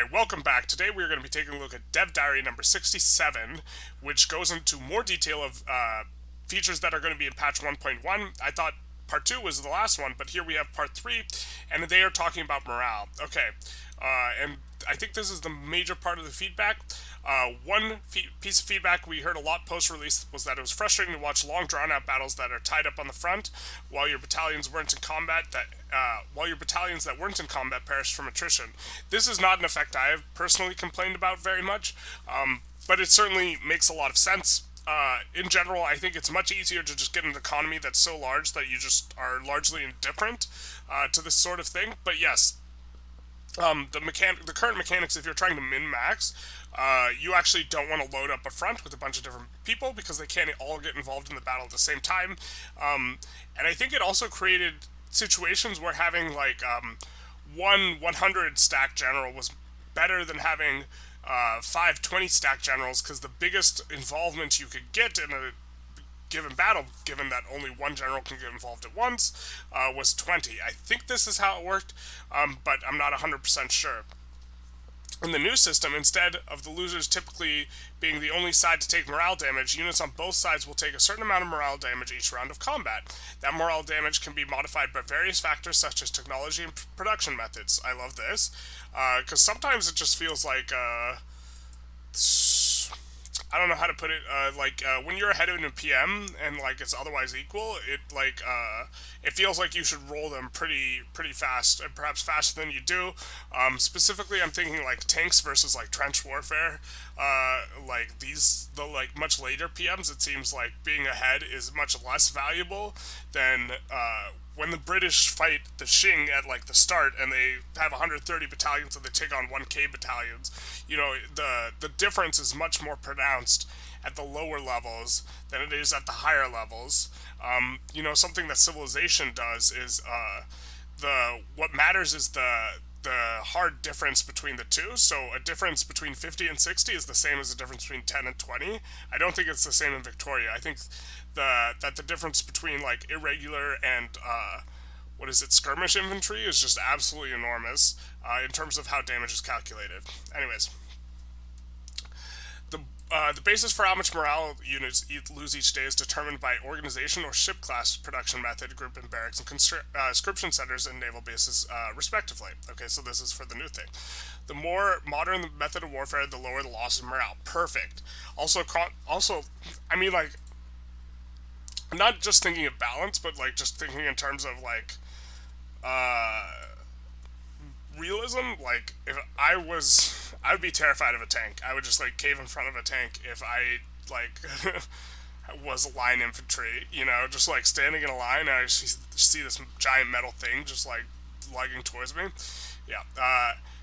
Alright, welcome back. Today we are going to be taking a look at Dev Diary number 67, which goes into more detail of features that are going to be in patch 1.1. I thought part 2 was the last one, but here we have part 3, and they are talking about morale. Okay, and I think this is the major part of the feedback. One piece of feedback we heard a lot post-release was that it was frustrating to watch long, drawn-out battles that are tied up on the front while your battalions weren't in combat. While your battalions that weren't in combat perished from attrition. This is not an effect I have personally complained about very much, but it certainly makes a lot of sense. In general, I think it's much easier to just get an economy that's so large that you just are largely indifferent to this sort of thing. But yes, the current mechanics, if you're trying to min-max, you actually don't want to load up a front with a bunch of different people because they can't all get involved in the battle at the same time. And I think it also created situations where having like one 100 stack general was better than having 5 20 stack generals, because the biggest involvement you could get in a given battle, given that only one general can get involved at once, was 20. I think this is how it worked, but I'm not 100% sure. In the new system, instead of the losers typically being the only side to take morale damage, units on both sides will take a certain amount of morale damage each round of combat. That morale damage can be modified by various factors such as technology and production methods. I love this, because sometimes it just feels like, I don't know how to put it, when you're ahead in a PM and, like, it's otherwise equal, it feels like you should roll them pretty fast, and perhaps faster than you do. Specifically, I'm thinking, like, tanks versus, like, trench warfare. Much later PMs, it seems like being ahead is much less valuable than, when the British fight the Qing at, like, the start, and they have 130 battalions and they take on 1K battalions, you know, the difference is much more pronounced at the lower levels than it is at the higher levels. Something that Civilization does is, what matters is the hard difference between the two. So a difference between 50 and 60 is the same as a difference between 10 and 20. I don't think it's the same in Victoria. I think that the difference between, like, irregular and skirmish infantry is just absolutely enormous in terms of how damage is calculated. Anyways, the basis for how much morale units lose each day is determined by organization or ship class production method, group and barracks, and conscription centers and naval bases, respectively. Okay, so this is for the new thing. The more modern the method of warfare, the lower the loss of morale. Perfect. Also, I mean, like, I'm not just thinking of balance, but, like, just thinking in terms of, like, realism. Like, if I would be terrified of a tank. I would just, like, cave in front of a tank if I, like, was line infantry, just, like, standing in a line, and I see this giant metal thing just, like, lugging towards me. Yeah.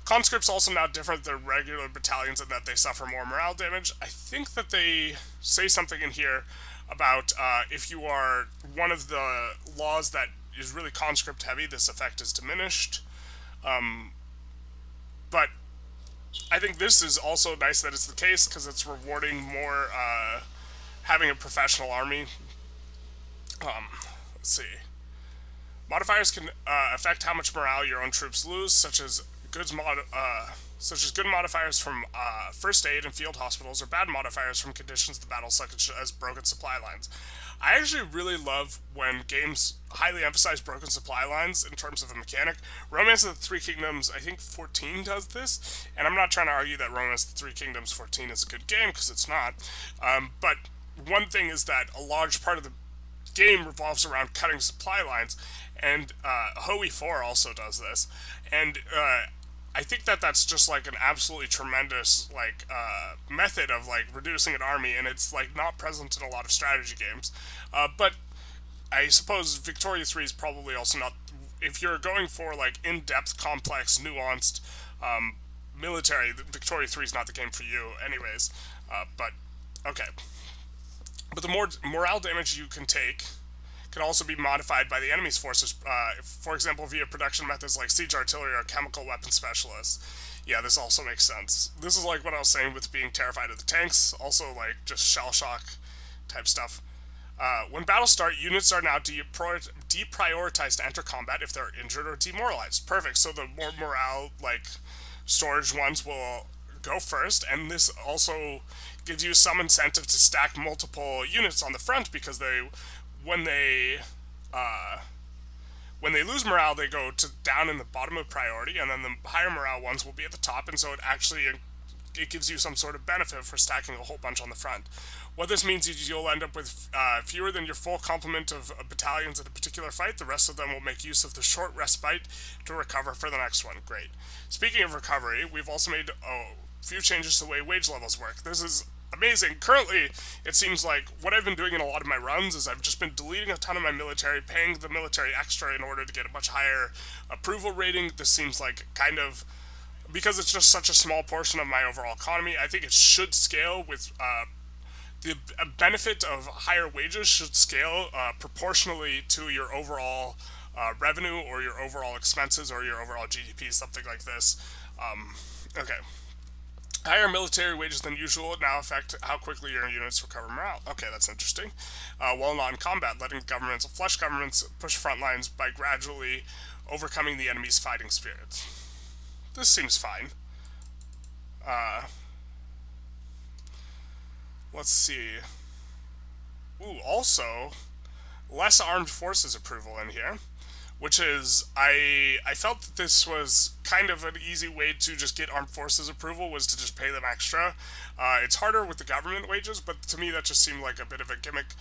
Conscripts also now different than regular battalions in that they suffer more morale damage. I think that they say something in here about if you are one of the laws that is really conscript heavy, this effect is diminished. But I think this is also nice that it's the case, because it's rewarding more having a professional army. Let's see. Modifiers can affect how much morale your own troops lose, such as good modifiers from first aid and field hospitals, or bad modifiers from conditions of the battle, such as broken supply lines. I actually really love when games highly emphasize broken supply lines in terms of a mechanic. Romance of the Three Kingdoms, I think 14 does this, and I'm not trying to argue that Romance of the Three Kingdoms 14 is a good game, because it's not. But one thing is that a large part of the game revolves around cutting supply lines, and Hoey 4 also does this, and I think that that's just, like, an absolutely tremendous, like, method of, like, reducing an army, and it's, like, not present in a lot of strategy games. But I suppose Victoria 3 is probably also not, if you're going for, like, in-depth, complex, nuanced military, Victoria 3 is not the game for you anyways. But, okay. But the more morale damage you can take can also be modified by the enemy's forces, for example, via production methods like siege artillery or chemical weapon specialists. Yeah, this also makes sense. This is like what I was saying with being terrified of the tanks, also like just shell shock type stuff. When battles start, units are now deprioritized to enter combat if they're injured or demoralized. Perfect, so the more morale, like, storage ones will go first, and this also gives you some incentive to stack multiple units on the front, because when they uh, when they lose morale, they go to down in the bottom of priority, and then the higher morale ones will be at the top, and so it gives you some sort of benefit for stacking a whole bunch on the front. What this means is you'll end up with fewer than your full complement of battalions in a particular fight. The rest of them will make use of the short respite to recover for the next one. Great. Speaking of recovery, we've also made a few changes to the way wage levels work. This is amazing. Currently, it seems like what I've been doing in a lot of my runs is I've just been deleting a ton of my military, paying the military extra in order to get a much higher approval rating. This seems like kind of, because it's just such a small portion of my overall economy, I think it should scale with the benefit of higher wages should scale proportionally to your overall revenue or your overall expenses or your overall GDP, something like this. Okay. Higher military wages than usual now affect how quickly your units recover morale. Okay, that's interesting. While not in combat, letting flesh governments push front lines by gradually overcoming the enemy's fighting spirits. This seems fine. Let's see. Ooh, also, less armed forces approval in here, which is, I felt that this was kind of an easy way to just get armed forces approval, was to just pay them extra. It's harder with the government wages, but to me that just seemed like a bit of a gimmick.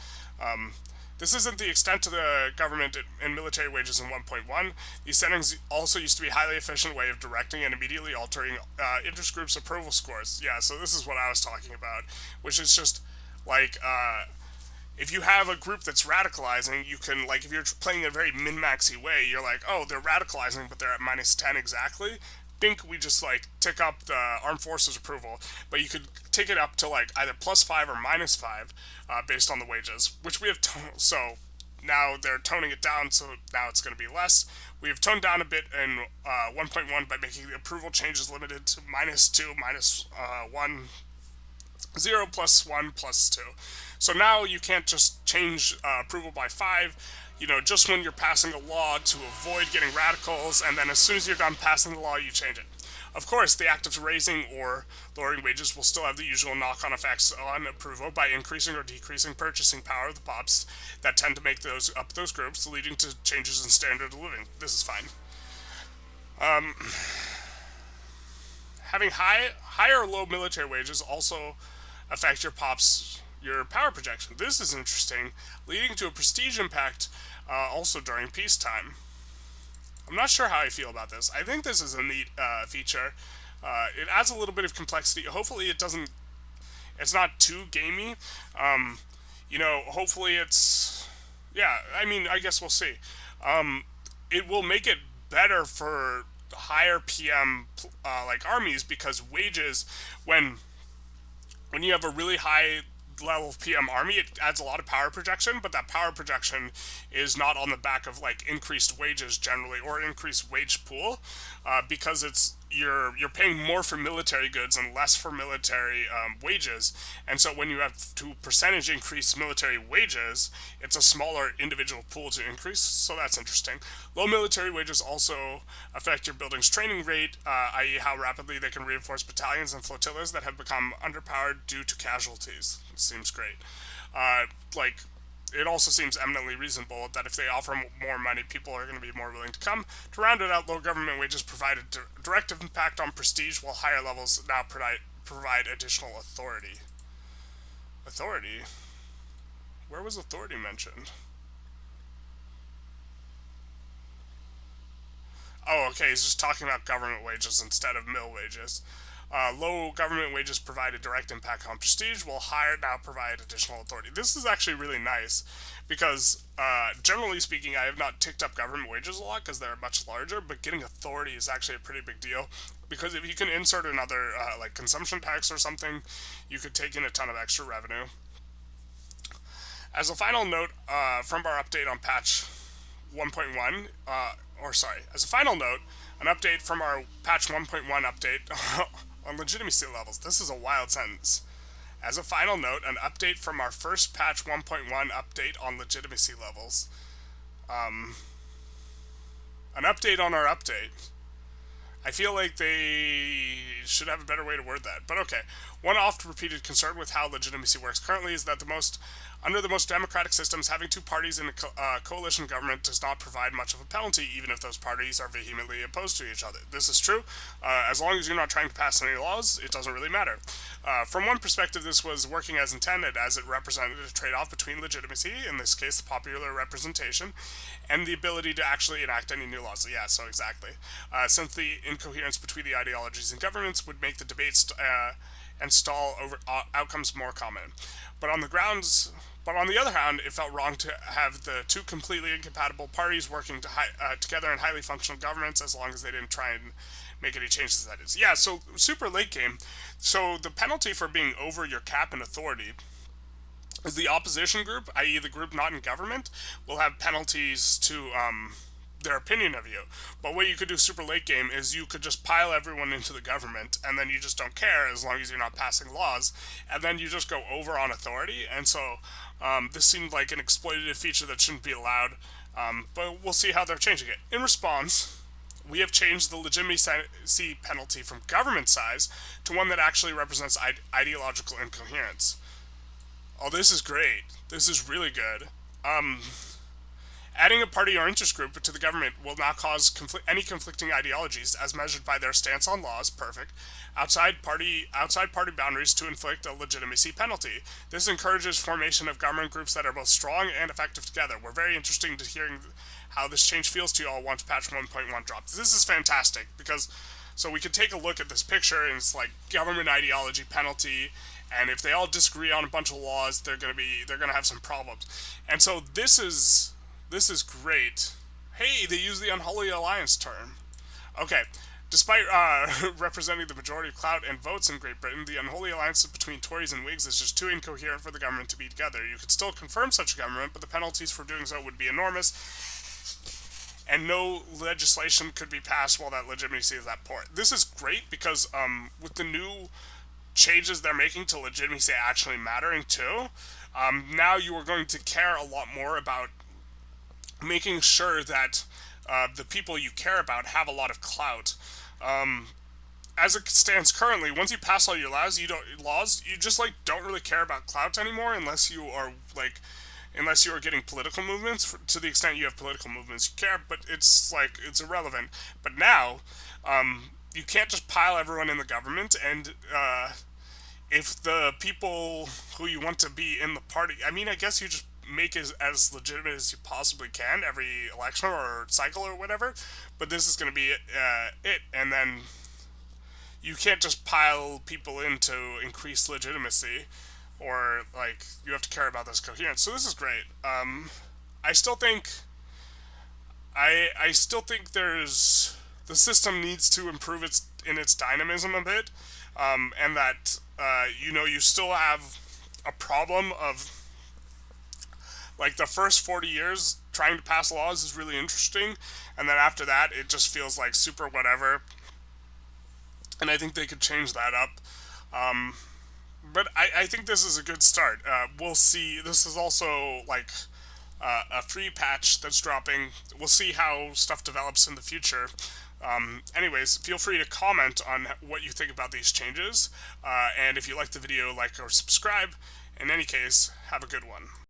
This isn't the extent to the government and military wages in 1.1. These settings also used to be a highly efficient way of directing and immediately altering interest groups' approval scores. Yeah, so this is what I was talking about, which is just like, if you have a group that's radicalizing, you can, like, if you're playing a very min-maxy way, you're like, oh, they're radicalizing, but they're at minus 10 exactly. Bink, we just, like, tick up the armed forces approval, but you could take it up to, like, either +5 or -5 based on the wages, which we have, so now they're toning it down, so now it's going to be less. We have toned down a bit in 1.1 by making the approval changes limited to -2, -1, 0, +1, +2. So now you can't just change approval by 5, just when you're passing a law to avoid getting radicals, and then as soon as you're done passing the law, you change it. Of course, the act of raising or lowering wages will still have the usual knock-on effects on approval by increasing or decreasing purchasing power of the pops that tend to make those groups, leading to changes in standard of living. This is fine. Having high or low military wages also affect your power projection. This is interesting, leading to a prestige impact also during peacetime. I'm not sure how I feel about this. I think this is a neat feature. It adds a little bit of complexity. Hopefully it's not too gamey. Hopefully I guess we'll see. It will make it better for higher PM armies, because wages, when you have a really high level PM army, it adds a lot of power projection, but that power projection is not on the back of increased wages generally, or increased wage pool, because you're paying more for military goods and less for military wages, and so when you have to percentage increase military wages, it's a smaller individual pool to increase. So that's interesting. Low military wages also affect your building's training rate, i.e. how rapidly they can reinforce battalions and flotillas that have become underpowered due to casualties. It seems great. It also seems eminently reasonable that if they offer more money, people are going to be more willing to come. To round it out, low government wages provide a direct impact on prestige, while higher levels now provide additional authority. Authority? Where was authority mentioned? Oh, okay, he's just talking about government wages instead of mill wages. Low government wages provide a direct impact on prestige, while higher now provide additional authority. This is actually really nice, because generally speaking, I have not ticked up government wages a lot because they're much larger, but getting authority is actually a pretty big deal, because if you can insert another consumption tax or something, you could take in a ton of extra revenue. As a final note from our update on patch 1.1, as a final note, an update from our patch 1.1 update on legitimacy levels. This is a wild sentence. As a final note, an update from our first patch 1.1 update on legitimacy levels. An update on our update. I feel like they should have a better way to word that. But okay. One oft-repeated concern with how legitimacy works currently is that under the most democratic systems, having two parties in a coalition government does not provide much of a penalty, even if those parties are vehemently opposed to each other. This is true. As long as you're not trying to pass any laws, it doesn't really matter. From one perspective, this was working as intended, as it represented a trade-off between legitimacy, in this case the popular representation, and the ability to actually enact any new laws. Yeah, so exactly. Since the incoherence between the ideologies and governments would make the debates and stall over outcomes more common. But on the other hand, it felt wrong to have the two completely incompatible parties working together in highly functional governments as long as they didn't try and make any changes. That is, yeah. So super late game. So the penalty for being over your cap in authority is the opposition group, i.e., the group not in government, will have penalties to their opinion of you. But what you could do super late game is you could just pile everyone into the government, and then you just don't care as long as you're not passing laws, and then you just go over on authority. And so this seemed like an exploitative feature that shouldn't be allowed, but we'll see how they're changing it. In response, we have changed the legitimacy penalty from government size to one that actually represents ideological incoherence. Oh, this is great. This is really good. Adding a party or interest group to the government will not cause any conflicting ideologies, as measured by their stance on laws. Perfect. Outside party boundaries to inflict a legitimacy penalty. This encourages formation of government groups that are both strong and effective together. We're very interested to hearing how this change feels to you all once patch 1.1 drops. This is fantastic because so we could take a look at this picture and it's like government ideology penalty. And if they all disagree on a bunch of laws, they're gonna have some problems. And so this is great. Hey, they use the unholy alliance term. Okay, despite representing the majority of clout and votes in Great Britain, the unholy alliance between Tories and Whigs is just too incoherent for the government to be together. You could still confirm such a government, but the penalties for doing so would be enormous, and no legislation could be passed while that legitimacy is that poor. This is great because with the new changes they're making to legitimacy actually mattering too, now you are going to care a lot more about making sure that the people you care about have a lot of clout. As it stands currently, once you pass all your laws, you just like don't really care about clout anymore unless you are getting political movements. To the extent you have political movements, you care, but it's irrelevant. But now, you can't just pile everyone in the government, and if the people who you want to be in the party, I mean, I guess you just make it as legitimate as you possibly can every election or cycle or whatever, but this is going to be it, and then you can't just pile people in to increase legitimacy, or like you have to care about this coherence. So this is great. I still think there's the system needs to improve its dynamism a bit, and that you still have a problem of like the first 40 years trying to pass laws is really interesting, and then after that it just feels like super whatever, and I think they could change that up. But I think this is a good start. We'll see. This is also like a free patch that's dropping. We'll see how stuff develops in the future. Anyways, feel free to comment on what you think about these changes, and if you like the video, like or subscribe. In any case, have a good one.